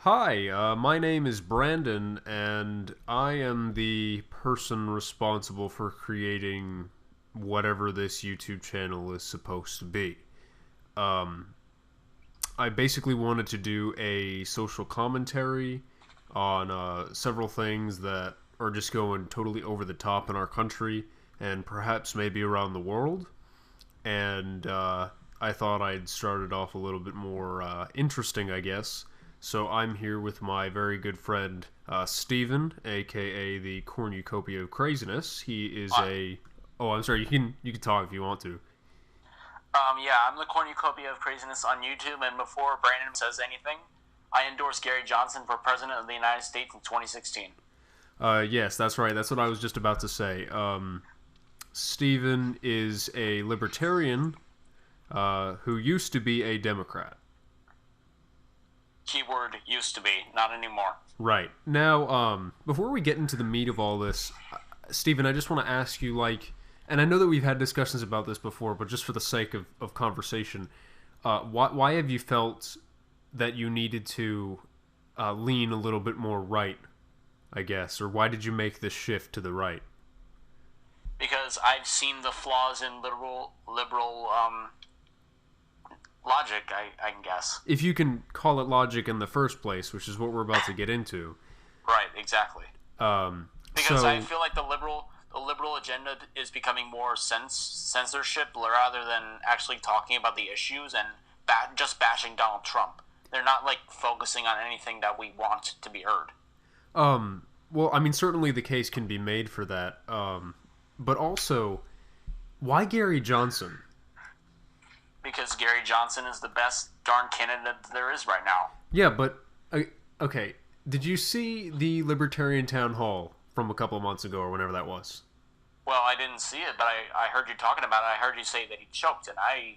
Hi, my name is Brandon, and I am the person responsible for creating whatever this YouTube channel is supposed to be. Um, I basically wanted to do a social commentary on several things that are just going totally over the top in our country and perhaps maybe around the world. And I thought I'd start it off a little bit more interesting, I guess. So I'm here with my very good friend Steven, aka the Cornucopia of Craziness. He is a. Oh, I'm sorry. You can talk if you want to. Yeah, I'm the Cornucopia of Craziness on YouTube, and before Brandon says anything, I endorse Gary Johnson for President of the United States in 2016. Yes, that's right. That's what I was just about to say. Steven is a libertarian who used to be a Democrat. Keyword used to be, not anymore. Right. Now, before we get into the meat of all this, Steven, I just want to ask you, and I know that we've had discussions about this before, but just for the sake of conversation, why have you felt that you needed to lean a little bit more right, I guess? Or why did you make this shift to the right? Because I've seen the flaws in liberal logic, I can guess. If you can call it logic in the first place, which is what we're about to get into. Right, exactly. Because So, I feel like the liberal agenda is becoming more censorship rather than actually talking about the issues and just bashing Donald Trump. They're not focusing on anything that we want to be heard. well, I mean, certainly the case can be made for that. But also, why Gary Johnson? Because Gary Johnson is the best darn candidate there is right now. Yeah, but okay. Did you see the Libertarian Town Hall from a couple of months ago or whenever that was? Well, I didn't see it, but I heard you talking about it. I heard you say that he choked, and I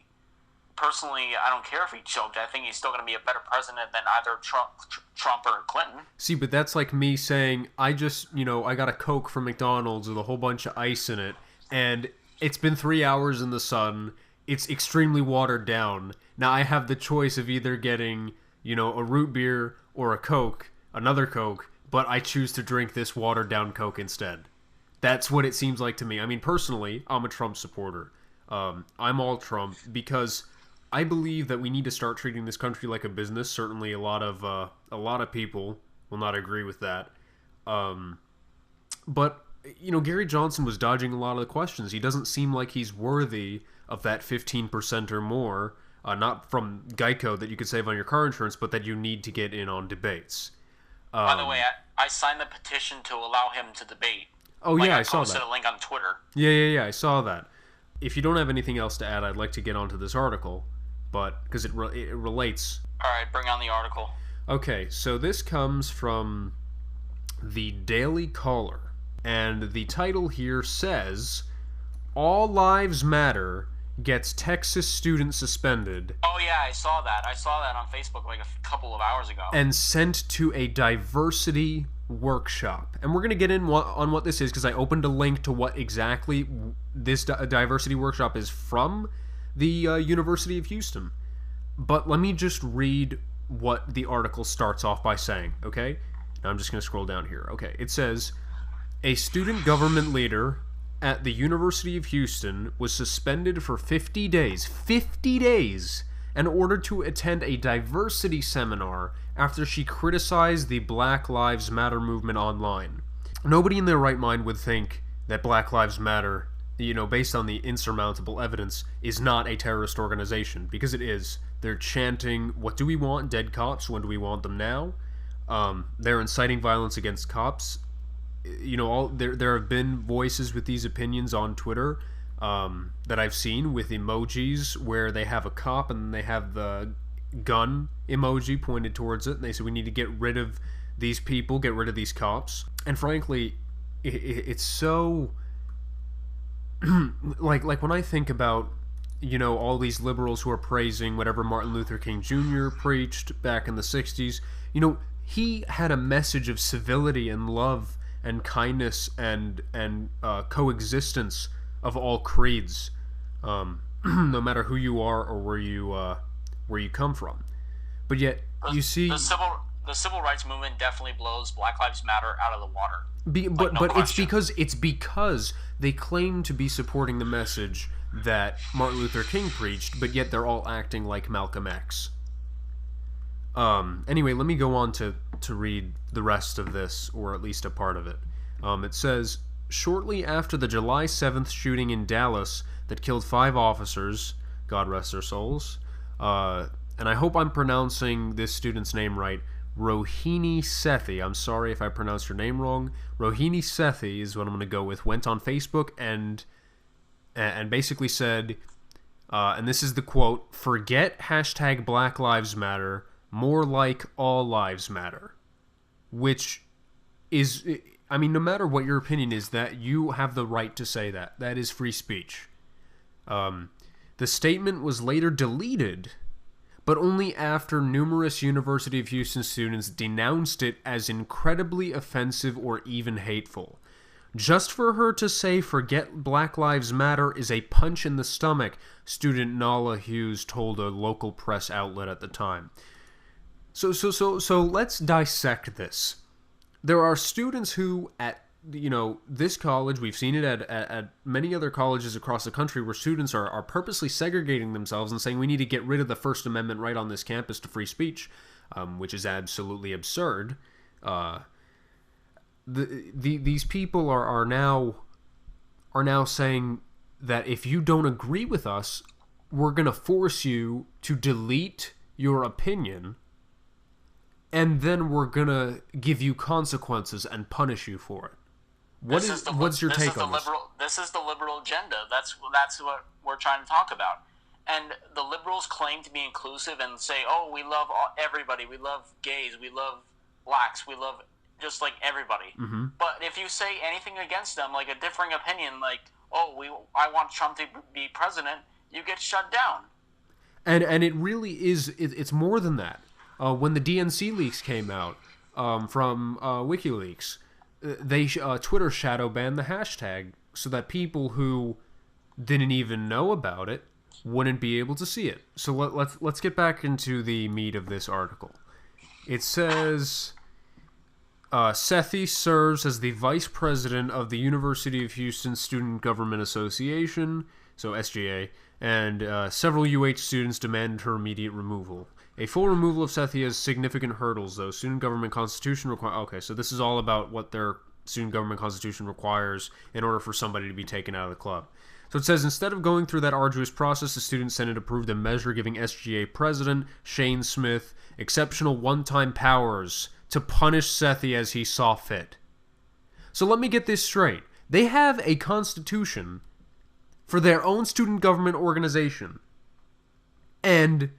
don't care if he choked. I think he's still going to be a better president than either Trump or Clinton. See, but that's like me saying I got a Coke from McDonald's with a whole bunch of ice in it, and it's been 3 hours in the sun. It's extremely watered down. Now I have the choice of either getting, a root beer or a Coke, another Coke, but I choose to drink this watered down Coke instead. That's what it seems like to me. I mean, personally, I'm a Trump supporter. I'm all Trump because I believe that we need to start treating this country like a business. Certainly, a lot of people will not agree with that. But Gary Johnson was dodging a lot of the questions. He doesn't seem like he's worthy of that 15% or more, not from Geico that you could save on your car insurance, but that you need to get in on debates. By the way, I signed the petition to allow him to debate. Oh, yeah, I saw that. I posted a link on Twitter. Yeah, I saw that. If you don't have anything else to add, I'd like to get onto this article, but because it relates. All right, bring on the article. Okay, so this comes from the Daily Caller, and the title here says, "All Lives Matter gets Texas student suspended." Oh yeah, I saw that. I saw that on Facebook a couple of hours ago. And sent to a diversity workshop. And we're going to get in on what this is because I opened a link to what exactly this diversity workshop is from the University of Houston. But let me just read what the article starts off by saying, okay? Now I'm just going to scroll down here. Okay, it says, "A student government leader at the University of Houston was suspended for 50 days, and ordered to attend a diversity seminar after she criticized the Black Lives Matter movement online." Nobody in their right mind would think that Black Lives Matter, based on the insurmountable evidence, is not a terrorist organization, because it is. They're chanting, "What do we want? Dead cops. When do we want them now?" They're inciting violence against cops. There have been voices with these opinions on Twitter that I've seen with emojis where they have a cop and they have the gun emoji pointed towards it, and they say we need to get rid of these people, get rid of these cops. And frankly, it's so like when I think about all these liberals who are praising whatever Martin Luther King Jr. preached back in the 60s, he had a message of civility and love and kindness and coexistence of all creeds, no matter who you are or where you come from. But yet, you see... the civil rights movement definitely blows Black Lives Matter out of the water. But it's because they claim to be supporting the message that Martin Luther King preached, but yet they're all acting like Malcolm X. Anyway, let me go on to read the rest of this, or at least a part of it. It says, shortly after the July 7th shooting in Dallas that killed 5 officers, God rest their souls, and I hope I'm pronouncing this student's name right, Rohini Sethi. I'm sorry if I pronounced your name wrong. Rohini Sethi is what I'm going to go with. Went on Facebook and basically said, and this is the quote, "Forget hashtag Black Lives Matter, more like all lives matter." Which is, I mean, no matter what your opinion is, that you have the right to say that. That is free speech. The statement was later deleted, but only after numerous University of Houston students denounced it as incredibly offensive or even hateful. Just for her to say "forget Black Lives Matter" is a punch in the stomach, student Nala Hughes told a local press outlet at the time. So let's dissect this. There are students who, at this college, we've seen it at many other colleges across the country, where students are purposely segregating themselves and saying we need to get rid of the First Amendment right on this campus to free speech, which is absolutely absurd. These people are now saying that if you don't agree with us, we're going to force you to delete your opinion, and then we're going to give you consequences and punish you for it. What's your take on this? This is the liberal agenda. That's what we're trying to talk about. And the liberals claim to be inclusive and say, "Oh, we love everybody. We love gays. We love blacks. We love just like everybody." Mm-hmm. But if you say anything against them, like a differing opinion, like, I want Trump to be president," you get shut down. And it really is. It's more than that. When the DNC leaks came out from WikiLeaks, they Twitter shadow banned the hashtag so that people who didn't even know about it wouldn't be able to see it. So let's get back into the meat of this article. It says, Sethi serves as the vice president of the University of Houston Student Government Association, so SGA, and several UH students demanded her immediate removal. A full removal of Sethi has significant hurdles, though. Student government constitution requires... Okay, so this is all about what their student government constitution requires in order for somebody to be taken out of the club. So it says, instead of going through that arduous process, the Student Senate approved a measure giving SGA President Shane Smith exceptional one-time powers to punish Sethi as he saw fit. So let me get this straight. They have a constitution for their own student government organization, and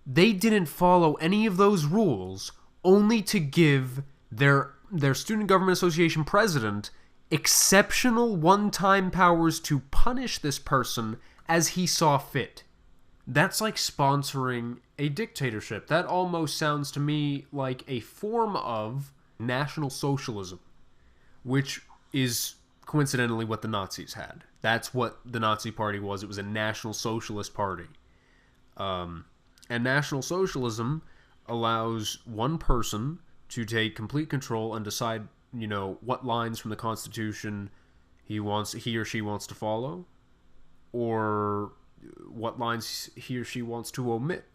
they didn't follow any of those rules, only to give their student government association president exceptional one-time powers to punish this person as he saw fit. That's like sponsoring a dictatorship. That almost sounds to me like a form of National Socialism, which is coincidentally what the Nazis had. That's what the Nazi Party was. It was a National Socialist Party. And National Socialism allows one person to take complete control and decide, what lines from the Constitution he or she wants to follow, or what lines he or she wants to omit.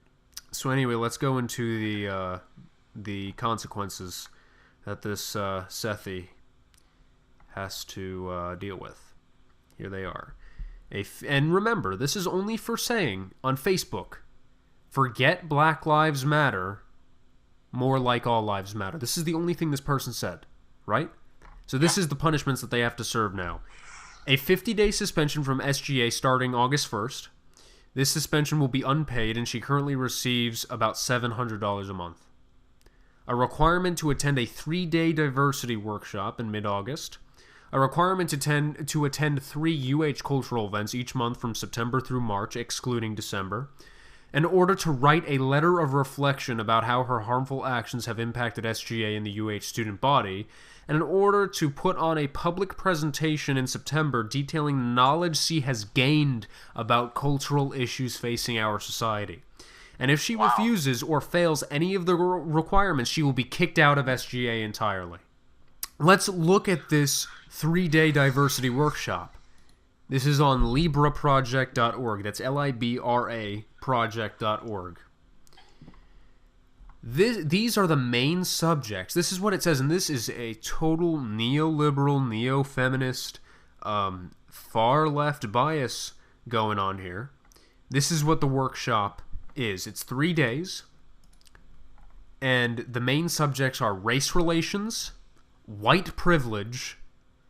So anyway, let's go into the consequences that this Sethi has to deal with. Here they are. And remember, this is only for saying on Facebook, "Forget Black Lives Matter, more like all lives matter." This is the only thing this person said, right? So this is the punishments that they have to serve now. A 50-day suspension from SGA starting August 1st. This suspension will be unpaid, and she currently receives about $700 a month. A requirement to attend a 3-day diversity workshop in mid-August. A requirement to attend 3 UH cultural events each month from September through March, excluding December. In order to write a letter of reflection about how her harmful actions have impacted SGA and the UH student body, and in order to put on a public presentation in September detailing the knowledge she has gained about cultural issues facing our society. And if she refuses or fails any of the requirements, she will be kicked out of SGA entirely. Let's look at this 3-day diversity workshop. This is on libraproject.org. That's Libra project.org. These are the main subjects. This is what it says, and this is a total neoliberal, neo-feminist, far-left bias going on here. This is what the workshop is. It's 3 days, and the main subjects are race relations, white privilege,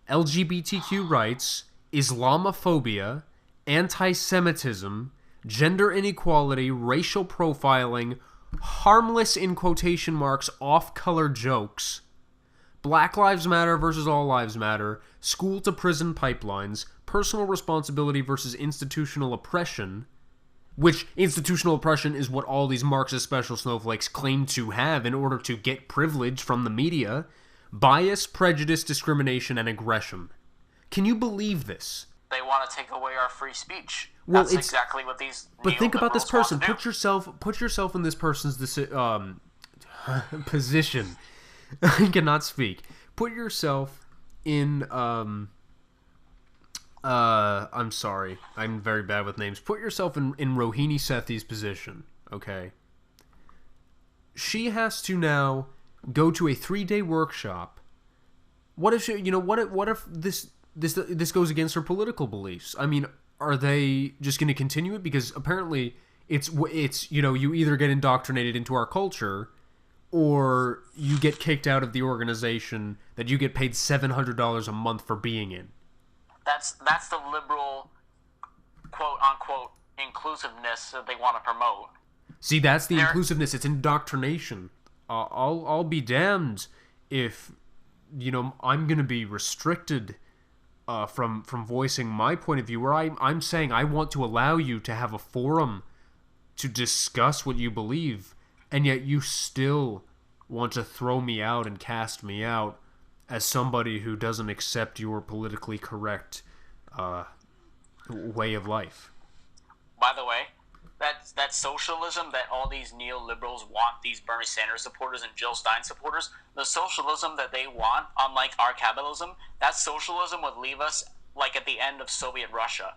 LGBTQ rights, Islamophobia, anti-Semitism, gender inequality, racial profiling, harmless, in quotation marks, off-color jokes, Black Lives Matter versus All Lives Matter, school-to-prison pipelines, personal responsibility versus institutional oppression, which institutional oppression is what all these Marxist special snowflakes claim to have in order to get privilege from the media, bias, prejudice, discrimination, and aggression. Can you believe this? They want to take away our free speach. Well, That's exactly what these. But think about this person. Put yourself in this person's position. I cannot speak. Put yourself in. I'm sorry. I'm very bad with names. Put yourself in Rohini Sethi's position. Okay. She has to now go to a 3-day workshop. What if she? What if this goes against her political beliefs? I mean, are they just going to continue it? Because apparently it's you either get indoctrinated into our culture or you get kicked out of the organization that you get paid $700 a month for being in. That's the liberal, quote unquote, inclusiveness that they want to promote. See, that's the inclusiveness. It's indoctrination. I'll be damned if I'm going to be restricted from voicing my point of view, where I'm saying I want to allow you to have a forum to discuss what you believe, and yet you still want to throw me out and cast me out as somebody who doesn't accept your politically correct way of life. By the way, that socialism that all these neoliberals want, these Bernie Sanders supporters and Jill Stein supporters, the socialism that they want, unlike our capitalism, that socialism would leave us like at the end of Soviet Russia.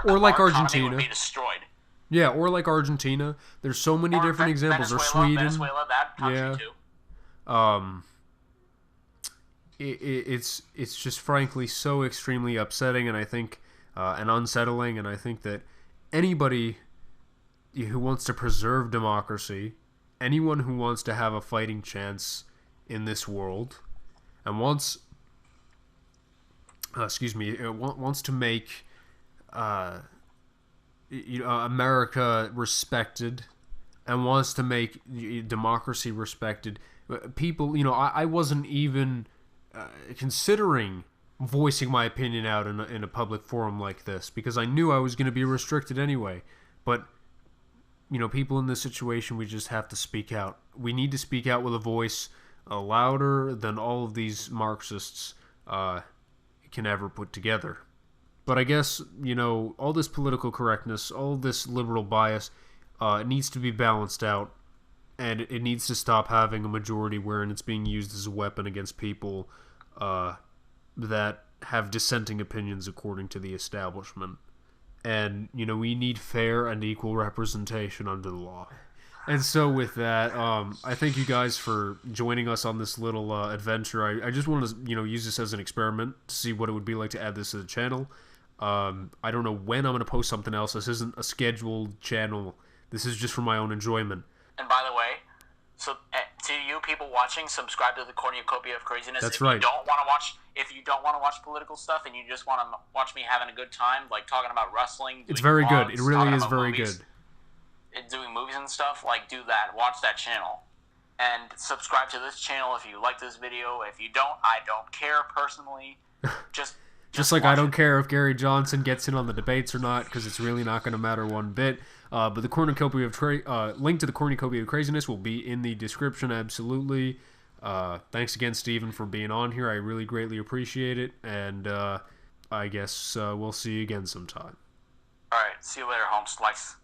Or like our Argentina. Would be destroyed. Yeah, or like Argentina. There's so many different examples. Or Sweden. Venezuela, that country too. It's just frankly so extremely upsetting, and I think and unsettling, and I think that anybody who wants to preserve democracy, anyone who wants to have a fighting chance in this world, and wants to make America respected, and wants to make democracy respected. People, I wasn't even considering voicing my opinion out in a public forum like this because I knew I was going to be restricted anyway. But people in this situation, we just have to speak out. We need to speak out with a voice louder than all of these Marxists can ever put together. But I guess, all this political correctness, all this liberal bias, needs to be balanced out, and it needs to stop having a majority wherein it's being used as a weapon against people that have dissenting opinions according to the establishment. And, we need fair and equal representation under the law. And so with that, I thank you guys for joining us on this little adventure. I just want to, use this as an experiment to see what it would be like to add this to the channel. I don't know when I'm going to post something else. This isn't a scheduled channel. This is just for my own enjoyment. And by the way, so to you people watching, subscribe to the Cornucopia of Craziness. That's right. If you don't want to watch political stuff and you just want to watch me having a good time, like talking about wrestling, it's very vlogs, good. It really is very good. Doing movies and stuff, like, do that. Watch that channel. And subscribe to this channel if you like this video. If you don't, I don't care personally. Just like I don't care if Gary Johnson gets in on the debates or not, because it's really not going to matter one bit. But the Cornucopia of link to the Cornucopia of Craziness will be in the description, absolutely. Thanks again, Steven, for being on here. I really greatly appreciate it. And I guess we'll see you again sometime. All right. See you later, home slice.